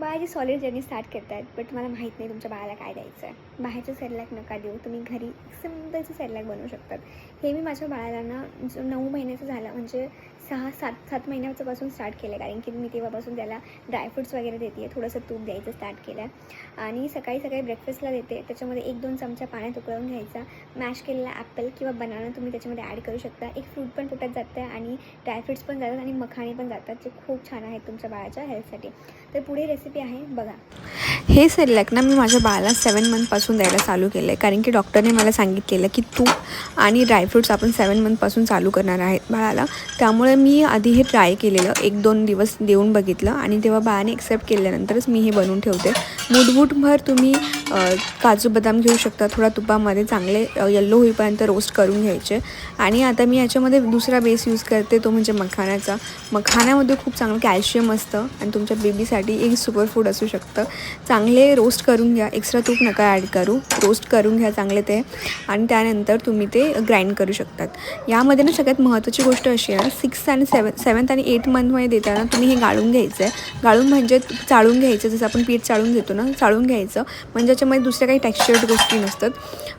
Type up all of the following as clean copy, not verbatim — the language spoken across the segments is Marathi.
बाळाची सॉलिड जर्नी स्टार्ट करत आहेत, बट मला माहीत नाही तुमच्या बाळाला काय द्यायचं आहे. बाहेरचं सेरलॅक नका देऊ, तुम्ही घरी सिम्पलचं सेरलॅक बनवू शकतात. हे मी माझ्या बाळाला ना जो 9 महिन्याचा झाला, म्हणजे 6-7 महिन्यापासून स्टार्ट केलं आहे. कारण की मी तेव्हापासून त्याला ड्रायफ्रूट्स वगैरे देते, थोडंसं तूप द्यायचं स्टार्ट केलं आहे. आणि सकाळी सकाळी ब्रेकफास्टला देते. त्याच्यामध्ये 1-2 चमचा पाण्यात उकळून घ्यायचा. मॅश केलेला ॲपल किंवा बनाना तुम्ही त्याच्यामध्ये ॲड करू शकता. एक फ्रूट पण पोटात जातं आहे आणि ड्रायफ्रूट्स पण जातात आणि मखाणे पण जातात, जे खूप छान आहेत तुमच्या बाळाच्या हेल्थसाठी. तर पुढे रेसिपी आहे बघा. हे सेरलॅक ना मी माझ्या बाळाला 7 मंथपासून द्यायला चालू केलं आहे. कारण की डॉक्टरने मला सांगितलेलं की तूप आणि ड्रायफ्रूट्स आपण 7 मंथपासून चालू करणार आहेत बाळाला. त्यामुळे मी आधी हे ट्राय केलेलं, 1-2 दिवस देऊन बघितलं आणि तेव्हा बाळाने एक्सेप्ट केल्यानंतरच मी हे बनवून ठेवते. मूठभर तुम्ही काजू बदाम घेऊ शकता. थोडा तुपामध्ये चांगले येल्लो होईपर्यंत रोस्ट करून घ्यायचे. आणि आता मी याच्यामध्ये दुसरा बेस यूज करते, तो म्हणजे मखाण्याचा. मखाण्यामध्ये खूप चांगलं कॅल्शियम असतं आणि तुमच्या बेबीसाठी एक सुपर फूड असू शकतं. चांगले रोस्ट करून घ्या, एक्स्ट्रा तूप नका ॲड करू. रोस्ट करून घ्या चांगले ते, आणि त्यानंतर तुम्ही ते ग्राइंड करू शकतात. यामध्ये ना सगळ्यात महत्त्वाची गोष्ट अशी आहे ना, 7th आणि 8th मंथमध्ये देताना तुम्ही हे गाळून घ्यायचं आहे. गाळून म्हणजे चाळून घ्यायचं, जसं आपण पीठ चाळून घेतो ना, चाळून घ्यायचं. म्हणजे याच्यामध्ये दुसऱ्या काही टेक्स्चर्ड गोष्टी नसतात.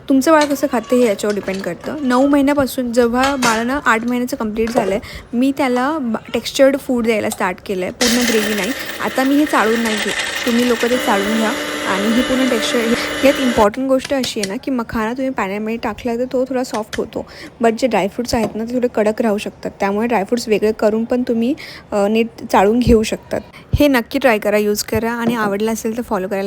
तुमचं बाळ कसं खातं हे याच्यावर डिपेंड करतं. 9 महिन्यापासून जेव्हा बाळानं 8 महिन्याचं कंप्लीट झालं आहे, मी त्याला टेक्स्चर्ड फूड द्यायला स्टार्ट केलं आहे, पूर्ण ग्रेव्ही नाही. आता मी हे चाळून नाही घेत, तुम्ही लोकं ते चाळून घ्या आणि ही पूर्ण टेक्स्चर. यात इम्पॉर्टंट गोष्ट अशी आहे ना की मखाना तुम्ही पाण्यामध्ये टाकला तर तो थोडा सॉफ्ट होतो, बट जे ड्रायफ्रूट्स आहेत ना ते थोडे कडक राहू शकतात. त्यामुळे ड्रायफ्रूट्स वेगळे करून पण तुम्ही नीट चाळून घेऊ शकतात. हे नक्की ट्राय करा, यूज करा आणि आवडलं असेल तर फॉलो करायला